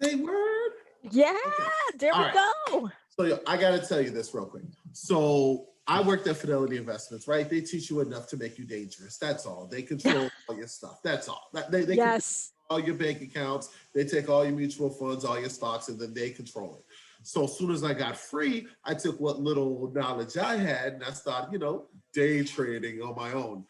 Hey, word. Yeah, Okay. there All we right. go. So I got to tell you this real quick. So I worked at Fidelity Investments, right? They teach you enough to make you dangerous. That's all. They control all your stuff. That's all. They control Yes. all your bank accounts. They take all your mutual funds, all your stocks, and then they control it. So as soon as I got free, I took what little knowledge I had and I started, day trading on my own.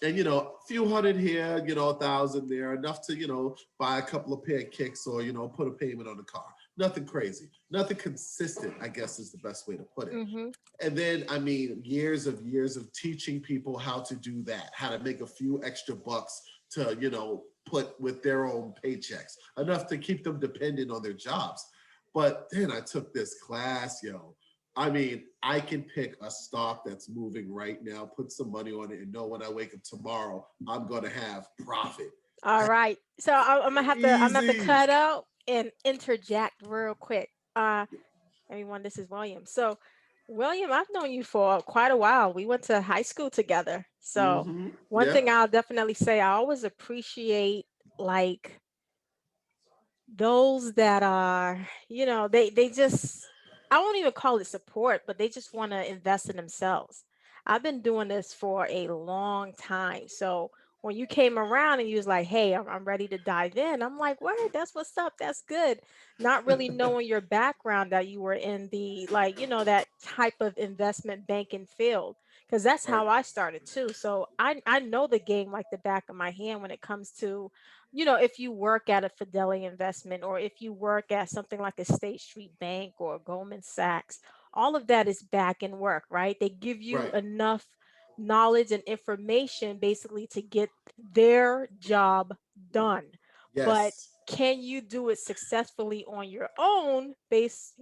And a few hundred here, a thousand there, enough to buy a couple of pancakes or put a payment on the car. Nothing crazy, nothing consistent, I guess is the best way to put it. Mm-hmm. And then, I mean, years of teaching people how to do that, how to make a few extra bucks to put with their own paychecks, enough to keep them dependent on their jobs. But then I took this class, I mean, I can pick a stock that's moving right now, put some money on it, and know when I wake up tomorrow, I'm gonna have profit. All right. So I'm gonna have to Easy. cut out and interject real quick. Everyone, this is William. So, William, I've known you for quite a while. We went to high school together. So, Mm-hmm. one thing Yep. I'll definitely say, I always appreciate like those that are, they just, I won't even call it support, but they just want to invest in themselves. I've been doing this for a long time. So when you came around and you was like, hey, I'm ready to dive in, I'm like, word, that's what's up. That's good. Not really knowing your background that you were in the, like, that type of investment banking field. Because that's Right. how I started too. So I know the game like the back of my hand when it comes to if you work at a Fidelity investment or if you work at something like a State Street Bank or Goldman Sachs, all of that is back in work, right? They give you Right. enough knowledge and information basically to get their job done. But Yes. can you do it successfully on your own based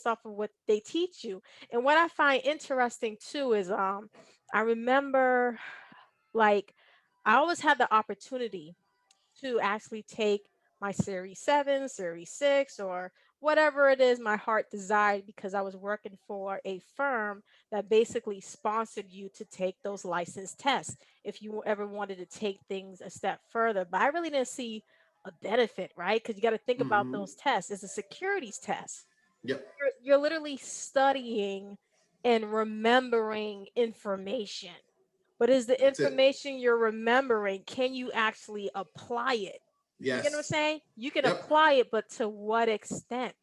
off of what they teach you? And what I find interesting too is I remember like I always had the opportunity to actually take my Series 7, Series 6, or whatever it is my heart desired because I was working for a firm that basically sponsored you to take those license tests if you ever wanted to take things a step further. But I really didn't see a benefit, right? Because you got to think about Mm-hmm. those tests. It's a securities test. Yep. You're literally studying and remembering information. But is the That's it. information you're remembering, can you actually apply it? You get what I'm Yes. saying? You can Yep. apply it, but to what extent?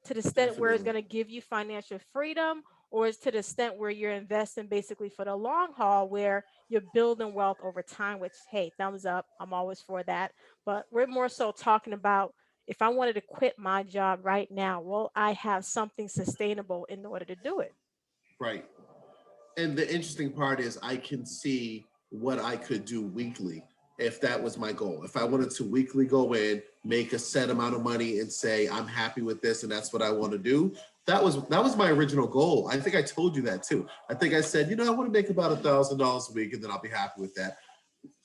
To the extent where it's Definitely. going to give you financial freedom, or is to the extent where you're investing basically for the long haul, where you're building wealth over time, which, hey, thumbs up. I'm always for that. But we're more so talking about if I wanted to quit my job right now, will I have something sustainable in order to do it? Right. And the interesting part is I can see what I could do weekly if that was my goal. If I wanted to weekly go in, make a set amount of money and say I'm happy with this and that's what I want to do. That was my original goal. I think I told you that too. I think I said, I want to make about $1,000 a week and then I'll be happy with that.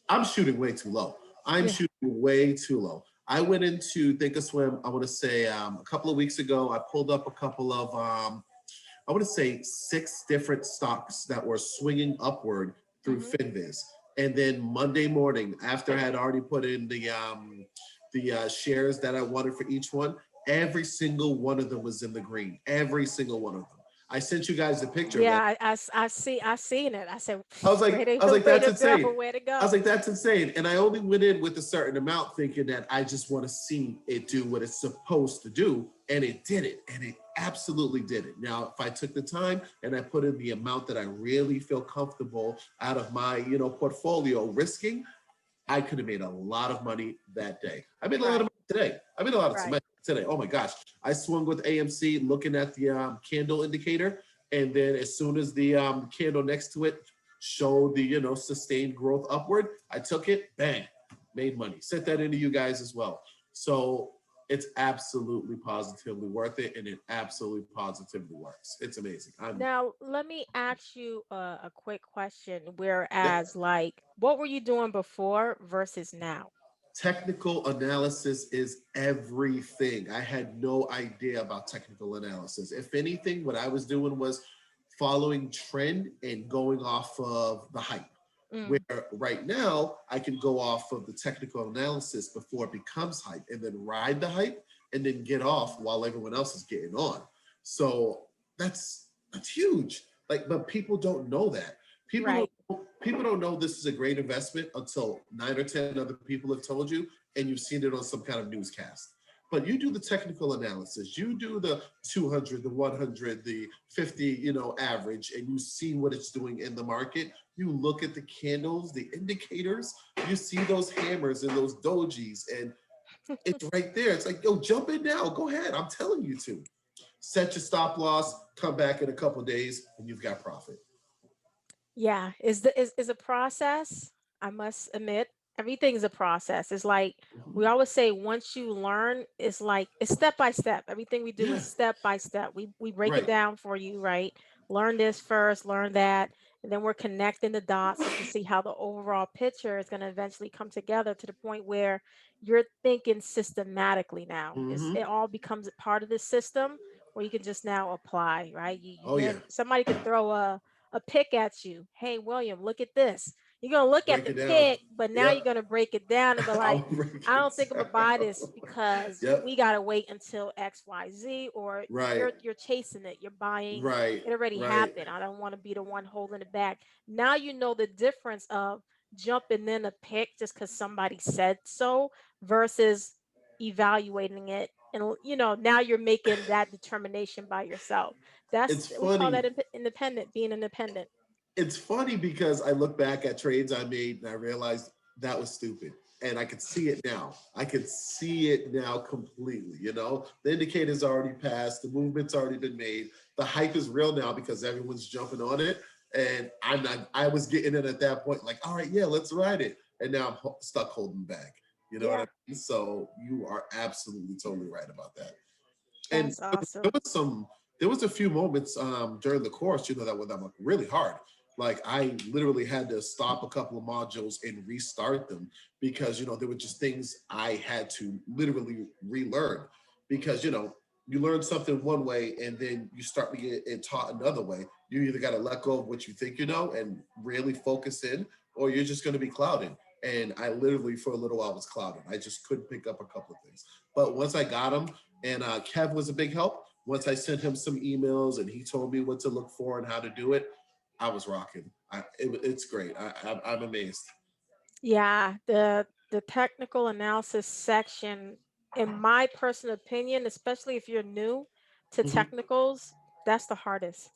I'm shooting way too low. I'm Yeah. shooting way too low. I went into Think or Swim, I want to say a couple of weeks ago. I pulled up a couple of I want to say 6 different stocks that were swinging upward through Hmm. Finviz. And then Monday morning, after I had already put in the shares that I wanted for each one, every single one of them was in the green. Every single one of them. I sent you guys a picture of Yeah, that. I seen it. I said, I was like, way to I was like, way that's to go, insane. way to I was go. like, that's insane. And I only went in with a certain amount thinking that I just want to see it do what it's supposed to do. And it did it. And it absolutely did it. Now, if I took the time and I put in the amount that I really feel comfortable out of my, portfolio risking, I could have made a lot of money that day. I made a lot of Right, money today. I made a lot of money right. today. Oh my gosh. I swung with AMC looking at the candle indicator. And then as soon as the candle next to it showed the, sustained growth upward, I took it, bang, made money. Sent that into you guys as well. So it's absolutely positively worth it. And it absolutely positively works. It's amazing. Now, let me ask you a quick question. Yep. Whereas, like, what were you doing before versus now? Technical analysis is everything. I had no idea about technical analysis. If anything, what I was doing was following trend and going off of the hype. Mm, Where right now I can go off of the technical analysis before it becomes hype and then ride the hype and then get off while everyone else is getting on. So that's huge. Like, but people don't know that. People Right. people don't know this is a great investment until 9 or 10 other people have told you, and you've seen it on some kind of newscast. But you do the technical analysis, you do the 200, the 100, the 50, average, and you see what it's doing in the market. You look at the candles, the indicators, you see those hammers and those dojis, and it's right there. It's like, yo, jump in now. Go ahead. I'm telling you to. Set your stop loss, come back in a couple of days, and you've got profit. Yeah, is a process. I must admit, everything's a process. It's like we Mhm. always say, once you learn, it's like it's step by step. Everything we do Yeah, is step by step. We break it right. down for you, right? Learn this first, learn that, and then we're connecting the dots so you can see how the overall picture is going to eventually come together to the point where you're thinking systematically now. Hmm. It all becomes a part of the system where you can just now apply, right? Oh, yeah. Somebody could throw a pick at you. Hey, William, look at this. You're gonna look at Break the it down. pick, but now you're Yep. gonna break it down and be I'll like, break I don't it think I'm gonna buy down. this because Yep. we gotta wait until XYZ, or Right. you're chasing it. You're buying Right. it already Right. happened. I don't want to be the one holding it back. Now you know the difference of jumping in a pick just because somebody said so versus evaluating it. And now you're making that determination by yourself. It's We call funny. that independent, being independent. It's funny because I look back at trades I made and I realized that was stupid. And I could see it now. I could see it now completely. The indicator's already passed, the movement's already been made. The hype is real now because everyone's jumping on it. And I was getting it at that point, like, all right, yeah, let's ride it. And now I'm stuck holding back. You know what I Yeah, mean? So you are absolutely totally right about that. And that's there awesome. was some there was a few moments during the course, that were really hard. Like, I literally had to stop a couple of modules and restart them because there were just things I had to literally relearn because you learn something one way and then you start to get it taught another way. You either got to let go of what you think you know and really focus in, or you're just going to be clouded. And I literally, for a little while, was clouded. I just couldn't pick up a couple of things. But once I got them, and Kev was a big help. Once I sent him some emails and he told me what to look for and how to do it, I was rocking. It's great. I'm amazed. Yeah, the technical analysis section, in my personal opinion, especially if you're new to Hmm. technicals, that's the hardest.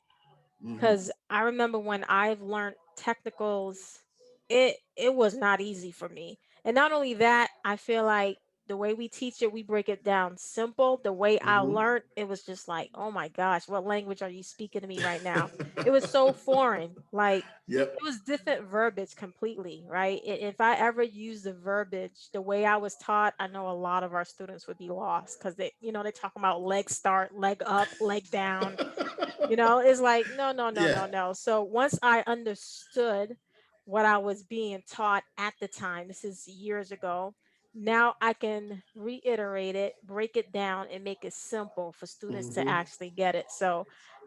Hmm. Because I remember when I've learned technicals, it was not easy for me. And not only that, I feel like the way we teach it, we break it down simple. The way I Hmm. learned, it was just like, oh my gosh, what language are you speaking to me right now? It was so foreign. Like, Yep. it was different verbiage completely, right? If I ever used the verbiage the way I was taught, I know a lot of our students would be lost because they talking about leg start, leg up, leg down. It's like, no, no, no, Yeah. no, no. So once I understood what I was being taught at the time, this is years ago, now I can reiterate it, break it down, and make it simple for students to Hmm. actually get it. So,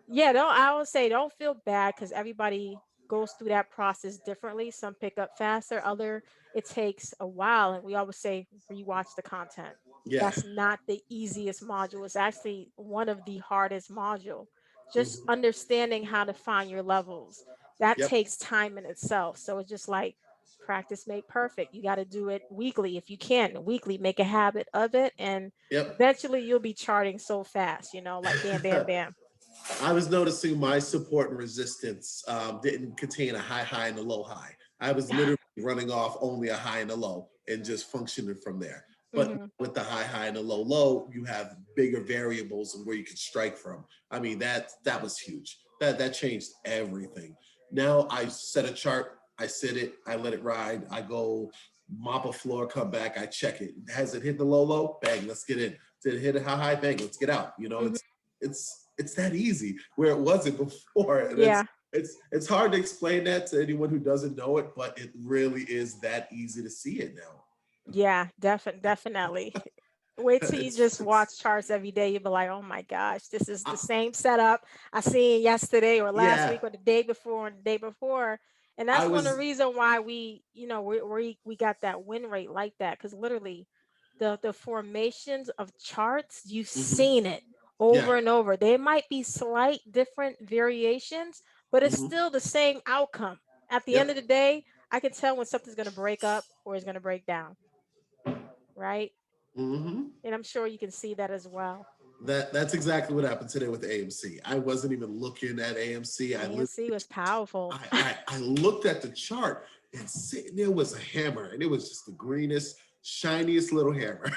yeah, don't I would say don't feel bad because everybody goes through that process differently. Some pick up faster, other it takes a while. And we always say rewatch the content. Yeah. That's not the easiest module. It's actually one of the hardest module, just Hmm. understanding how to find your levels. That Yep. takes time in itself. So it's just like practice make perfect. You got to do it weekly if you can. Weekly, make a habit of it, and Yep. eventually you'll be charting so fast, like bam, bam, bam. I was noticing my support and resistance didn't contain a high, high, and a low high. I was literally running off only a high and a low and just functioning from there. But Hmm. with the high, high, and the low, low, you have bigger variables and where you can strike from. I mean, that was huge. That changed everything. Now I set a chart, I sit it, I let it ride, I go mop a floor, come back, I check it. Has it hit the low, low? Bang, let's get in. Did it hit a high, high? Bang, let's get out. Hmm. It's that easy where it wasn't before, and it's Yeah, it's it's hard to explain that to anyone who doesn't know it, but it really is that easy to see it now. yeah, definitely. Wait till you just It's watch charts every day. You'll be like, oh my gosh, this is I, the same setup I seen yesterday or last yeah. week or the day before and the day before. And I that's one of the was reason why we got that win rate like that. Because literally the formations of charts, you've Hmm. seen it Yeah. over and over. There might be slight different variations, but it's Hmm. still the same outcome. At the end of Yep. the day, I can tell when something's going to break up or is going to break down, right? Hmm. And I'm sure you can see that as well. That's exactly what happened today with AMC. I wasn't even looking at AMC. ANC was powerful. I looked at the chart, and sitting there was a hammer, and it was just the greenest, shiniest little hammer.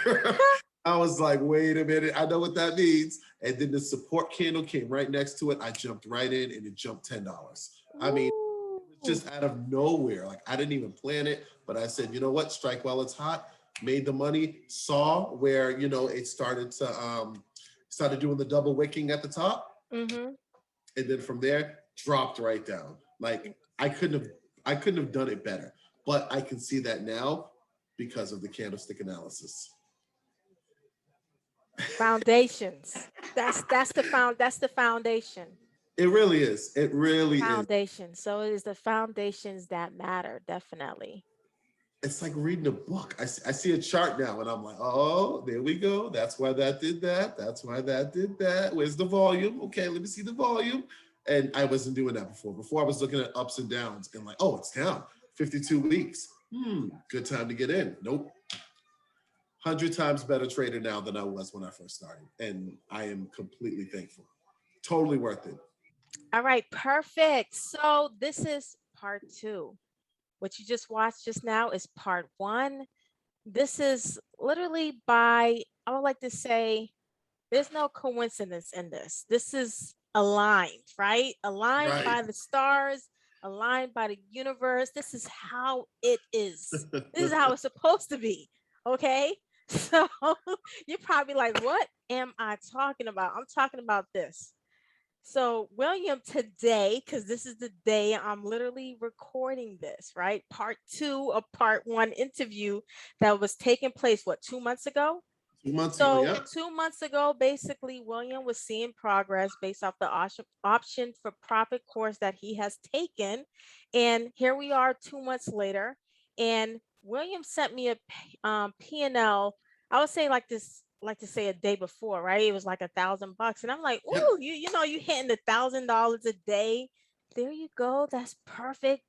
I was like, wait a minute, I know what that means. And then the support candle came right next to it. I jumped right in, and it jumped $10. I mean, it was Ooh. just out of nowhere. Like I didn't even plan it, but I said, you know what, strike while it's hot. Made the money. Saw where it started doing the double wicking at the top, Mm-hmm. and then from there dropped right down. Like I couldn't have done it better, but I can see that now because of the candlestick analysis. Foundations. That's the foundation. It really is. It really is. Foundation. So it is the foundations that matter, definitely. It's like reading a book. I see a chart now, and I'm like, oh, there we go. That's why that did that. That's why that did that. Where's the volume? Okay, let me see the volume. And I wasn't doing that before. Before I was looking at ups and downs and like, oh, it's down 52 weeks. Good time to get in. Nope. 100 times better trader now than I was when I first started. And I am completely thankful. Totally worth it. All right, perfect. So this is part two. What you just watched just now is part one. This is literally I would like to say, there's no coincidence in this. This is aligned, right? Aligned Right. by the stars, aligned by the universe. This is how it is. This is how it's supposed to be. Okay. So you're probably like, what am I talking about? I'm talking about this. So, William, today, because this is the day I'm literally recording this, right? Part two of part one interview that was taking place, what, 2 months ago? 2 months ago, So, yep. 2 months ago, basically, William was seeing progress based off the option for profit course that he has taken. And here we are 2 months later. And William sent me a P&L. I would say like this, like to say a day before, right? It was like $1,000. And I'm like, Yep. ooh, you hitting $1,000 a day. There you go. That's perfect.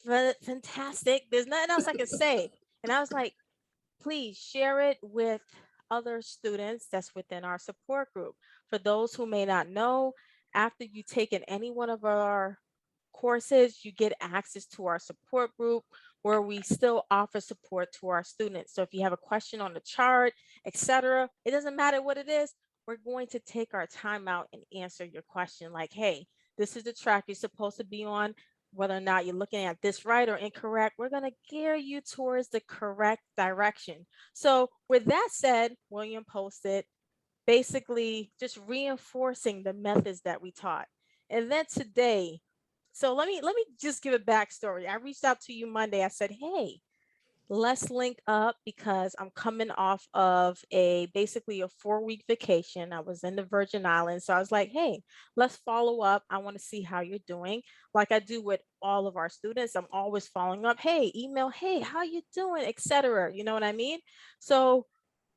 Fantastic. There's nothing else I can say. And I was like, please share it with other students that's within our support group. For those who may not know, after you take in any one of our courses, you get access to our support group where we still offer support to our students. So if you have a question on the chart, etc., it doesn't matter what it is, we're going to take our time out and answer your question like, hey, this is the track you're supposed to be on. Whether or not you're looking at this right or incorrect, we're going to gear you towards the correct direction. So, with that said, William posted basically just reinforcing the methods that we taught. And then today, so let me just give a backstory. I reached out to you Monday. I said, hey, let's link up because I'm coming off of a basically a 4 week vacation. I was in the Virgin Islands. So I was like, hey, let's follow up. I want to see how you're doing. Like I do with all of our students. I'm always following up. Hey, email, hey, how you doing, etc. You know what I mean? So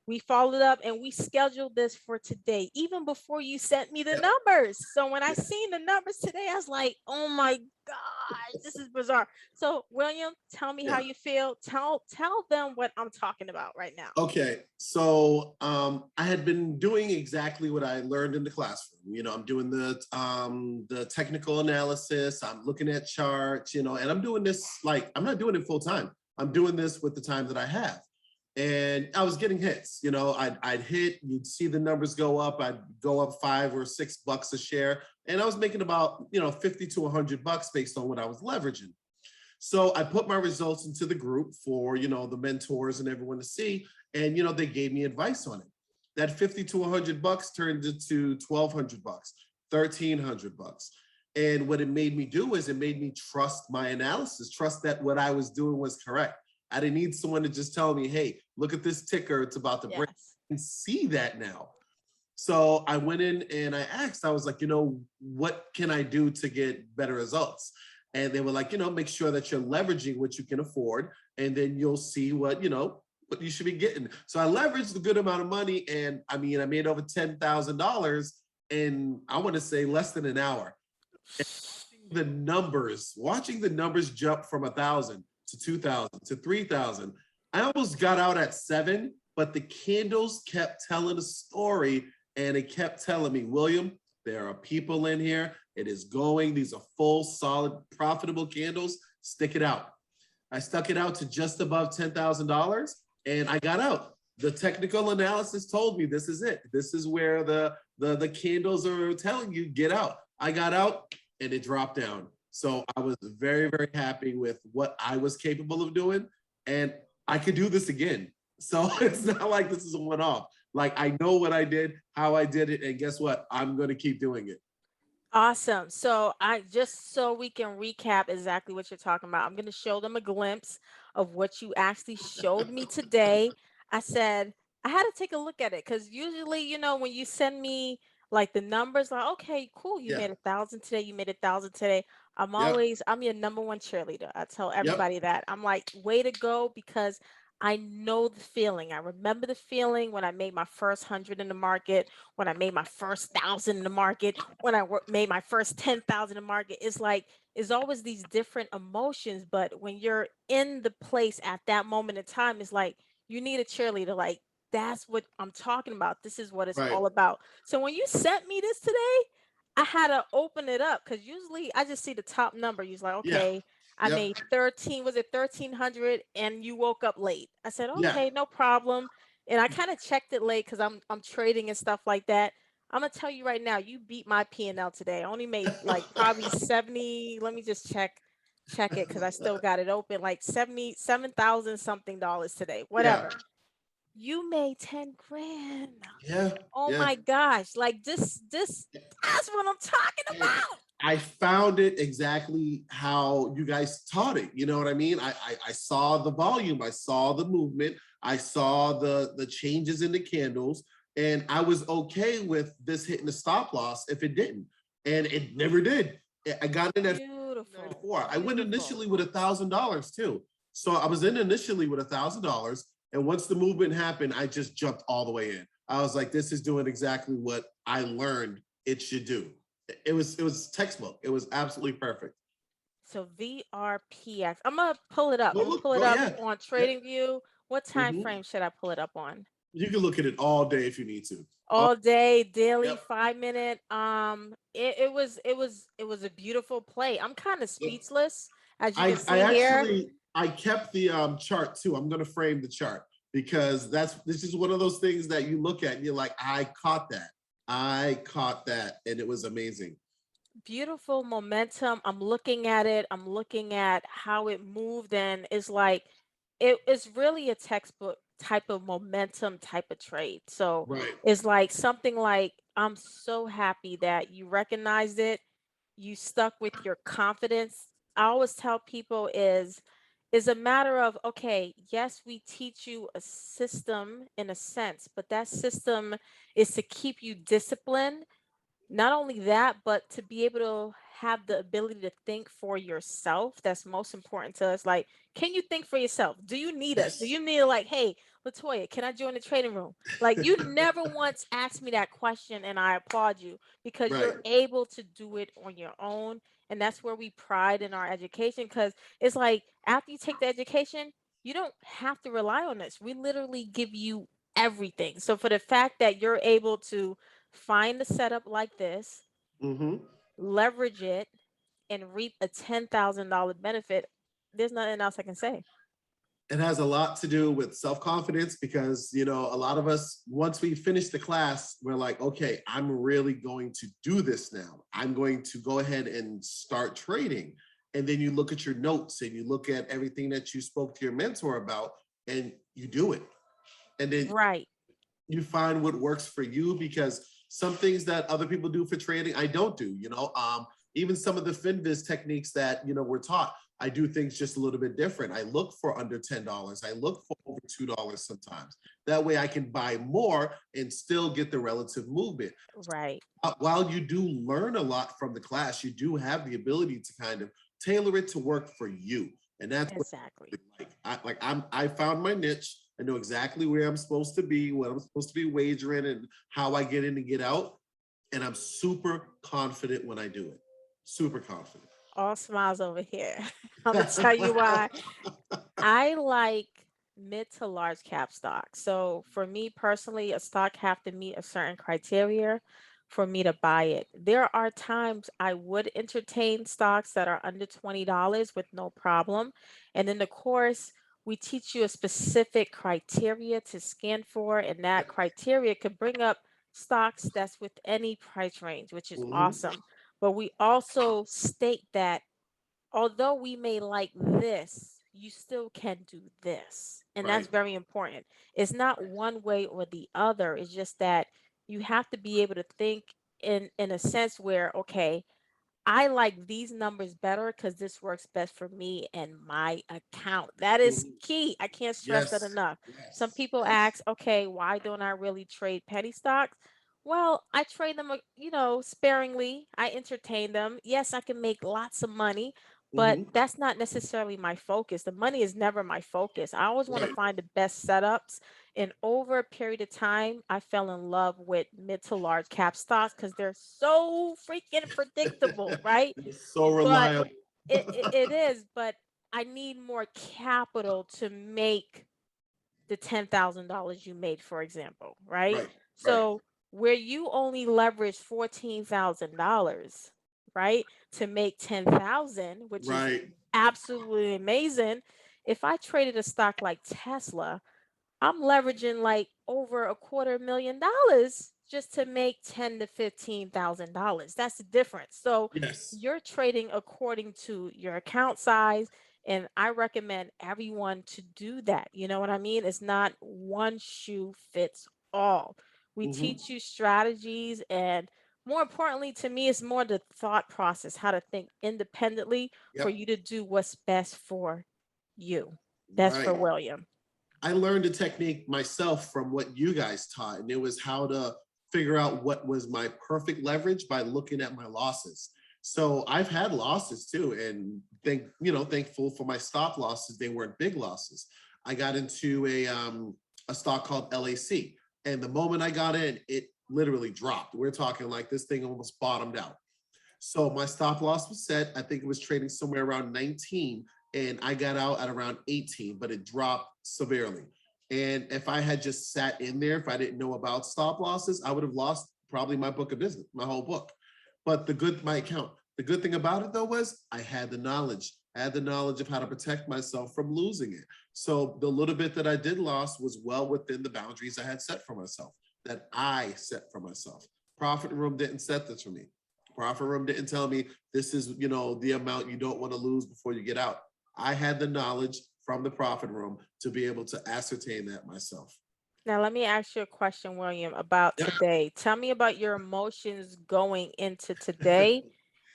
we followed up and we scheduled this for today, even before you sent me the Yep. numbers. So when I seen the numbers today, I was like, oh my gosh, this is bizarre. So William, tell me how Yeah. you feel. Tell them what I'm talking about right now. Okay, so I had been doing exactly what I learned in the classroom. I'm doing the technical analysis. I'm looking at charts. And I'm doing this like I'm not doing it full time. I'm doing this with the time that I have, and I was getting hits. I'd hit. You'd see the numbers go up. I'd go up $5 or $6 a share, and I was making about 50 to $100 based on what I was leveraging. So I put my results into the group for, the mentors and everyone to see. And, they gave me advice on it. That 50 to $100 turned into 1,200 bucks, 1,300 bucks. And what it made me do is it made me trust my analysis, trust that what I was doing was correct. I didn't need someone to just tell me, hey, look at this ticker, it's about to break. Yes. And see that now. So I went in and I asked, I was like, what can I do to get better results? And they were like, make sure that you're leveraging what you can afford. And then you'll see what, what you should be getting. So I leveraged a good amount of money, and I mean, I made over $10,000 in, I want to say, less than an hour. Watching the numbers jump from 1,000 to 2,000 to 3,000. I almost got out at 7, but the candles kept telling a story, and it kept telling me, William, there are people in here. It is going. These are full, solid, profitable candles. Stick it out. I stuck it out to just above $10,000, and I got out. The technical analysis told me this is it. This is where the candles are telling you get out. I got out, and it dropped down. So I was very, very happy with what I was capable of doing, and I could do this again. So it's not like this is a one-off. Like, I know what I did, how I did it, and guess what? I'm going to keep doing it. Awesome. So I just so we can recap exactly what you're talking about. I'm going to show them a glimpse of what you actually showed me today. I said I had to take a look at it because usually, when you send me like the numbers, like, okay, cool, you Yeah. made 1,000 today, you made 1,000 today. Yep. I'm your number one cheerleader. I tell Yep. everybody that. I'm like, way to go, because I know the feeling. I remember the feeling when I made my first 100 in the market, when I made my first 1,000 in the market, when I made my first 10,000 in the market. It's like, it's always these different emotions, but when you're in the place at that moment in time, it's like you need a cheerleader. Like, that's what I'm talking about. This is what it's Right. all about. So when you sent me this today, I had to open it up because usually I just see the top number. You're like, Yeah. okay, I Yep. made 13, was it 1,300? And you woke up late. I said, Yeah. okay, no problem. And I kind of checked it late because I'm trading and stuff like that. I'm gonna tell you right now, you beat my P&L today. I only made like probably 70. Let me just check it because I still got it open. Like 77,000 something dollars today. Yeah. Whatever. You made 10 grand. Yeah. Oh Yeah. my gosh. Like this that's what I'm talking And about. I found it exactly how you guys taught it. You know what I mean? I saw the volume, I saw the movement, I saw the changes in the candles, and I was okay with this hitting the stop loss if it didn't. And it never did. I got in at Beautiful. 94. I went Beautiful. initially with $1,000 too. So I was in initially with $1,000. And once the movement happened, I just jumped all the way in. I was like, this is doing exactly what I learned it should do. It was textbook. It was absolutely perfect. So VRPX. I'm gonna pull it up. Go I'm gonna look, pull it go, up yeah. on Yep. TradingView. What time Hmm. frame should I pull it up on? You can look at it all day if you need to. Oh, All day, daily, yep. 5 minute. It was a beautiful play. I'm kind of Yep. speechless, as you can I see here. actually I kept the chart too. I'm gonna frame the chart because this is one of those things that you look at and you're like, I caught that. I caught that, and it was amazing. Beautiful momentum. I'm looking at it. I'm looking at how it moved, and it's like it's really a textbook type of momentum type of trade. So Right. it's like something like, I'm so happy that you recognized it, you stuck with your confidence. I always tell people is a matter of, okay, yes, we teach you a system in a sense, but that system is to keep you disciplined. Not only that, but to be able to have the ability to think for yourself. That's most important to us. Like, can you think for yourself? Do you need us? Do Yes. you need, like, hey, Latoya, can I join the trading room? Like, you never once asked me that question, and I applaud you because Right. you're able to do it on your own. And that's where we pride in our education, because it's like after you take the education, you don't have to rely on us. We literally give you everything. So for the fact that you're able to find a setup like this, Hmm. leverage it, and reap a $10,000 benefit, there's nothing else I can say. It has a lot to do with self-confidence because a lot of us, once we finish the class, we're like, okay, I'm really going to do this now. I'm going to go ahead and start trading. And then you look at your notes and you look at everything that you spoke to your mentor about, and you do it. And then Right. you find what works for you, because some things that other people do for trading I don't do. Even some of the finviz techniques that we're taught, I do things just a little bit different. I look for under $10. I look for over $2 sometimes. That way I can buy more and still get the relative movement. Right. While you do learn a lot from the class, you do have the ability to kind of tailor it to work for you. And that's what Exactly. I like. I found my niche, I know exactly where I'm supposed to be, what I'm supposed to be wagering, and how I get in and get out. And I'm super confident when I do it. Super confident. All smiles over here. I'm gonna tell you why. I like mid to large cap stocks. So for me personally, a stock have to meet a certain criteria for me to buy it. There are times I would entertain stocks that are under $20 with no problem. And in the course, we teach you a specific criteria to scan for, and that Yep. criteria could bring up stocks that's with any price range, which is Mhm. awesome. But we also state that although we may like this, you still can do this. And that's Right. very important. It's not one way or the other. It's just that you have to be able to think in a sense where, okay, I like these numbers better because this works best for me and my account. That is Mhm. key. I can't stress that Yes. enough. Some Yes. people Yes. ask, okay, why don't I really trade penny stocks? Well, I trade them, sparingly. I entertain them. Yes, I can make lots of money, but Hmm. that's not necessarily my focus. The money is never my focus. I always want to Right. find the best setups. And over a period of time, I fell in love with mid to large cap stocks because they're so freaking predictable, right? It's so But reliable. it is, but I need more capital to make the $10,000 you made, for example, right? Right. Right. So where you only leverage $14,000, right, to make 10,000, which is Right. absolutely amazing. If I traded a stock like Tesla, I'm leveraging like over $250,000 just to make $10,000 to $15,000. That's the difference. So Yes. you're trading according to your account size, and I recommend everyone to do that. You know what I mean? It's not one shoe fits all. We Hmm. teach you strategies, and more importantly to me, it's more the thought process, how to think independently for Yep. you to do what's best for you. That's for Right. William. I learned a technique myself from what you guys taught, and it was how to figure out what was my perfect leverage by looking at my losses. So I've had losses too, and thankful for my stop losses. They weren't big losses. I got into a stock called LAC, and the moment I got in, it literally dropped. We're talking like this thing almost bottomed out. So my stop loss was set. I think it was trading somewhere around 19, and I got out at around 18, but it dropped severely. And if I had just sat in there, if I didn't know about stop losses, I would have lost probably my book of business, my whole book. But my account. The good thing about it though was I had the knowledge. I had the knowledge of how to protect myself from losing it. So the little bit that I did lose was well within the boundaries I had set for myself, that I set for myself. Profit Room didn't set this for me. Profit Room didn't tell me this is, the amount you don't want to lose before you get out. I had the knowledge from the Profit Room to be able to ascertain that myself. Now, let me ask you a question, William, about Yeah. today. Tell me about your emotions going into today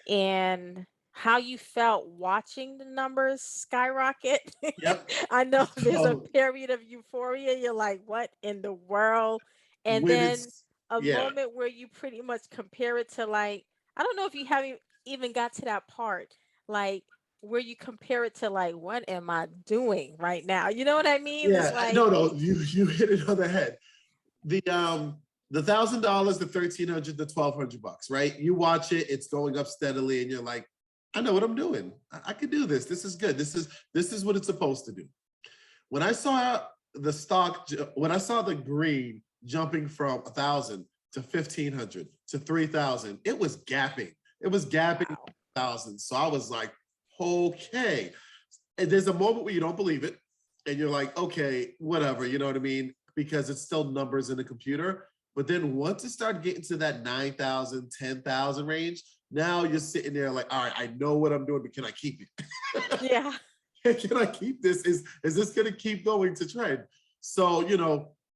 and how you felt watching the numbers skyrocket. Yep. I know there's a So period of euphoria. You're like, what in the world? And when then it's a yeah, moment where you pretty much compare it to, like, I don't know if you haven't even got to that part, like where you compare it to, like, what am I doing right now? You know what I mean? It's yeah, like, no, you hit it on the head. The $1,000, the 1,300, the 1,200 bucks, right? You watch it, it's going up steadily, and you're like, I know what I'm doing. I can do this. This is good. This is what it's supposed to do. When I saw when I saw the green jumping from 1,000 to 1,500 to 3,000, it was gapping. It was gapping wow. 1,000. So I was like, okay. And there's a moment where you don't believe it, and you're like, okay, whatever. You know what I mean? Because it's still numbers in the computer. But then once it started getting to that 9,000, 10,000 range, now you're sitting there like, all right, I know what I'm doing, but can I keep it? Yeah. Can I keep this? Is this going to keep going to trend? So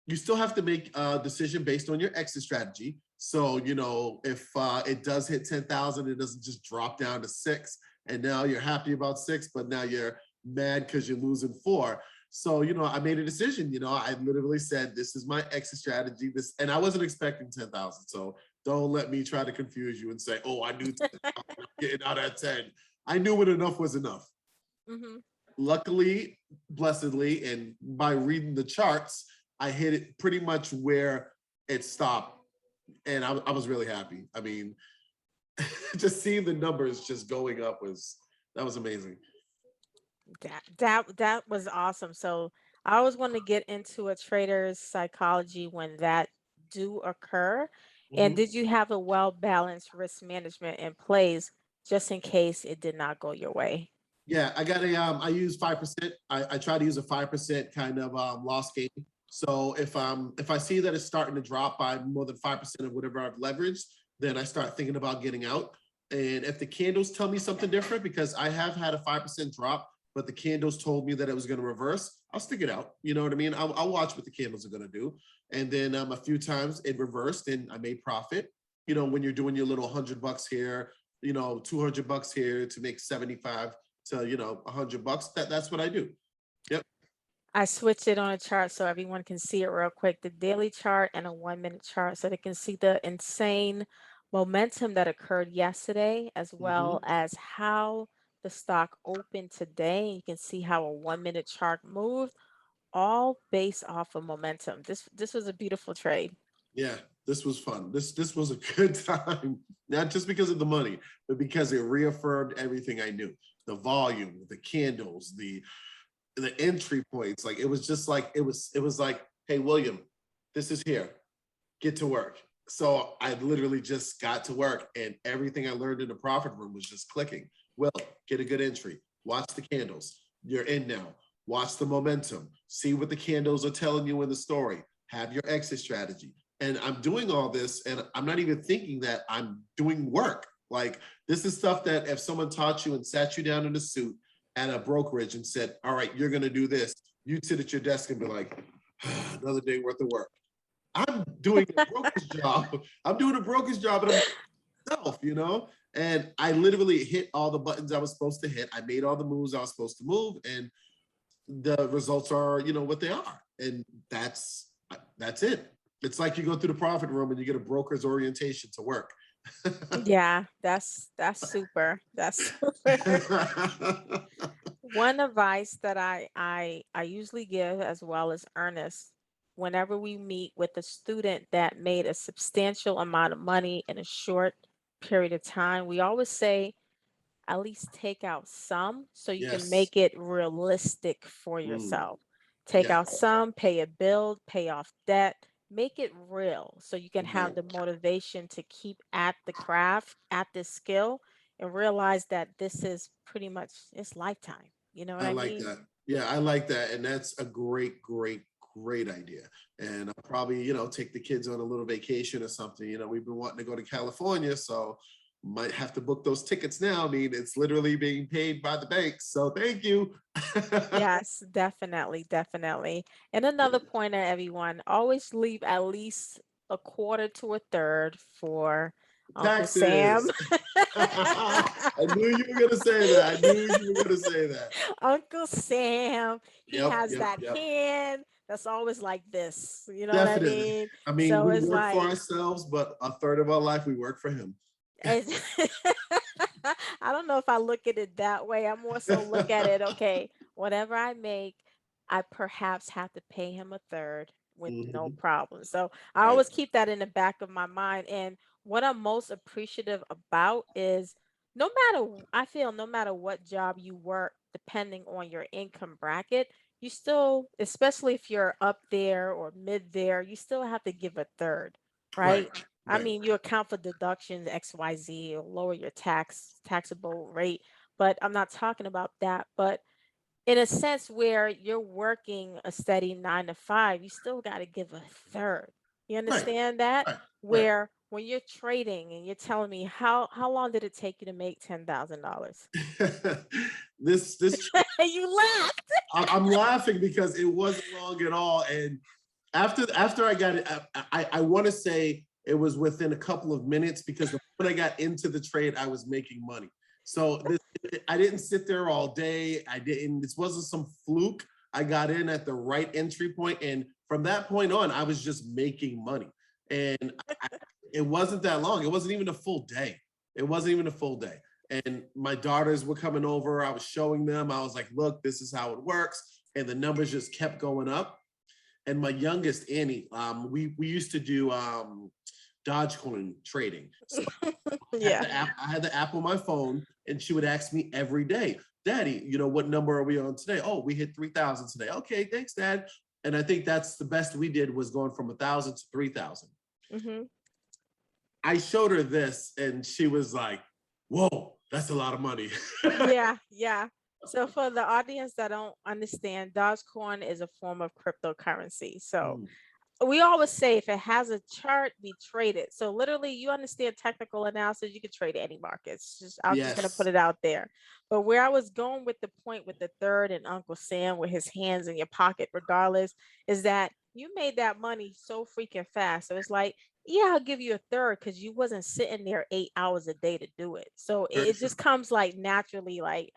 you still have to make a decision based on your exit strategy. So if it does hit 10,000, it doesn't just drop down to 6, and now you're happy about 6, but now you're mad because you're losing 4. So I made a decision. I literally said this is my exit strategy. And I wasn't expecting 10,000. So don't let me try to confuse you and say, oh, I knew 10,000, I'm getting out at 10. I knew when enough was enough. Hmm. luckily, blessedly, and by reading the charts, I hit it pretty much where it stopped, and I was really happy. I mean, just seeing the numbers just going up was amazing. That was awesome. So I always want to get into a trader's psychology when that do occur. And Mhm. did you have a well-balanced risk management in place just in case it did not go your way? Yeah, I got a I use 5%. I try to use a 5% kind of loss game. So if I see that it's starting to drop by more than 5% of whatever I've leveraged, then I start thinking about getting out. And if the candles tell me something different, because I have had a 5% drop, but the candles told me that it was going to reverse, I'll stick it out. You know what I mean? I'll watch what the candles are going to do. And then a few times it reversed and I made profit. You know, when you're doing your little $100 here, you know, $200 here to make 75 to, you know, $100. That's what I do. Yep. I switched it on a chart so everyone can see it real quick. The daily chart and a 1 minute chart so they can see the insane momentum that occurred yesterday, as well Hmm. as how the stock opened today. You can see how a 1 minute chart moved, all based off of momentum. This was a beautiful trade. Yeah, this was fun. This was a good time, not just because of the money, but because it reaffirmed everything I knew. The volume, the candles, the entry points. Like it was just like it was like, hey William, this is here. Get to work. So I literally just got to work and everything I learned in the profit room was just clicking. Well, get a good entry. Watch the candles. You're in now. Watch the momentum. See what the candles are telling you in the story. Have your exit strategy. And I'm doing all this and I'm not even thinking that I'm doing work. Like this is stuff that if someone taught you and sat you down in a suit at a brokerage and said, all right, you're going to do this, you'd sit at your desk and be like, another day worth of work. I'm doing a broker's job. I'm doing a broker's job and I'm myself, you know? And I literally hit all the buttons I was supposed to hit. I made all the moves I was supposed to move, and the results are, you know, what they are. And that's it. It's like you go through the profit room and you get a broker's orientation to work. Yeah, that's super. That's super. One advice that I usually give as well as Ernest whenever we meet with a student that made a substantial amount of money in a short period of time, we always say at least take out some so you can Yes. make it realistic for Mm, yourself. Take yeah. out some, pay a bill, pay off debt, make it real so you can have Right. the motivation to keep at the craft, at this skill, and realize that this is pretty much it's lifetime. You know what I I like mean? that. Yeah, I like that. And that's a great, great, great idea. And I'll probably, you know, take the kids on a little vacation or something. You know, we've been wanting to go to California, so might have to book those tickets now. I mean, it's literally being paid by the banks. So thank you. Yes, definitely, definitely. And another pointer, everyone, always leave at least a quarter to a third for Uncle Sam. Taxes. I knew you were going to say that. I knew you were going to say that. Uncle Sam, he Yep, has yep, that yep. hand that's always like this. You know what I Definitely. mean? I mean, So we it's work for like, ourselves, but a third of our life we work for him. it's I don't know if I look at it that way. I more so look at it, okay, whatever I make, I perhaps have to pay him a third with no Mhm. problem. So I Right. always keep that in the back of my mind. And what I'm most appreciative about is I feel no matter what job you work, depending on your income bracket, you still, especially if you're up there or mid there, you still have to give a third, Right. right? I Right. mean, you account for deductions, XYZ, or lower your taxable rate, but I'm not talking about that. But in a sense where you're working a steady 9 to 5, you still got to give a third. You Right. understand that? Right. Right. Where when you're trading and you're telling me how long did it take you to make $10,000? This You laughed. I'm laughing because it wasn't long at all. And after I got it, I want to say it was within a couple of minutes because the moment I got into the trade, I was making money. So I didn't sit there all day. I didn't. This wasn't some fluke. I got in at the right entry point, and from that point on, I was just making money. And it wasn't that long. It wasn't even a full day. It wasn't even a full day. And my daughters were coming over. I was showing them. I was like, look, this is how it works. And the numbers just kept going up. And my youngest, Annie, we used to do Dogecoin trading. So Yeah. I had the app on my phone, and she would ask me every day, Daddy, what number are we on today? Oh, we hit 3,000 today. Okay, thanks, Dad. And I think that's the best we did, was going from 1,000 to 3,000. Hmm. I showed her this, and she was like, whoa, that's a lot of money. Yeah, yeah. So for the audience that don't understand, Dogecoin is a form of cryptocurrency. So Mm, we always say if it has a chart, we trade it. So literally, you understand technical analysis, you can trade any markets. Just I'm just gonna put yes, it out there. But where I was going with the point with the third and Uncle Sam with his hands in your pocket, regardless, is that you made that money so freaking fast. So it's like, yeah, I'll give you a third because you wasn't sitting there 8 hours a day to do it. So very it true. just comes like naturally, like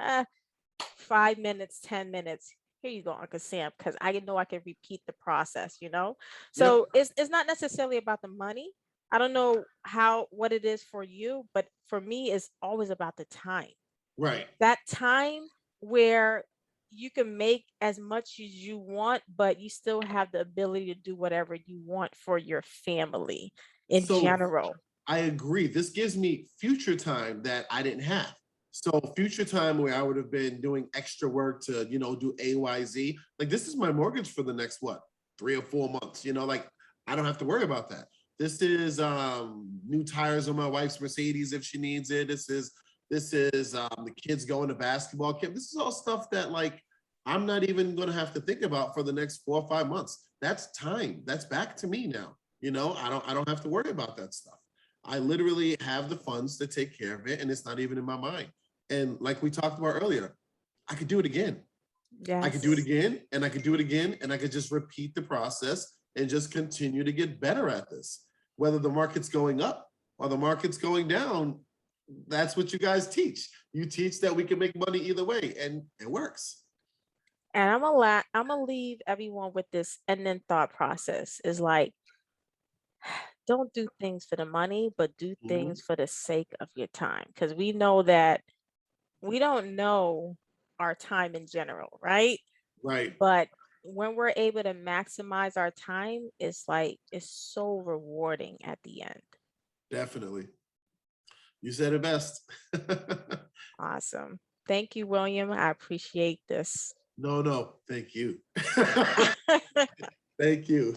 5 minutes, 10 minutes. Here you go, Uncle Sam, because I know I can repeat the process. Yep, So it's not necessarily about the money. I don't know what it is for you, but for me, it's always about the time. right. That time where you can make as much as you want, but you still have the ability to do whatever you want for your family in So general. I agree. This gives me future time that I didn't have. So future time where I would have been doing extra work to, do AYZ. Like, this is my mortgage for the next, what, 3 or 4 months. Like, I don't have to worry about that. This is new tires on my wife's Mercedes if she needs it. This is the kids going to basketball camp. This is all stuff that, like, I'm not even going to have to think about for the next 4 or 5 months. That's time. That's back to me now. I don't have to worry about that stuff. I literally have the funds to take care of it, and it's not even in my mind. And like we talked about earlier, I could do it again. I could do it Yes. again, and I could do it again, and I could just repeat the process and just continue to get better at this. Whether the market's going up or the market's going down, that's what you guys teach. You teach that we can make money either way, and it works. And I'm gonna leave everyone with this and then thought process is like, don't do things for the money, but do Mhm. things for the sake of your time. Because we know that we don't know our time in general, right? Right, But when we're able to maximize our time, it's so rewarding at the end. definitely. You said it best. Awesome. Thank you, William. I appreciate this. No, no, thank you. Thank you.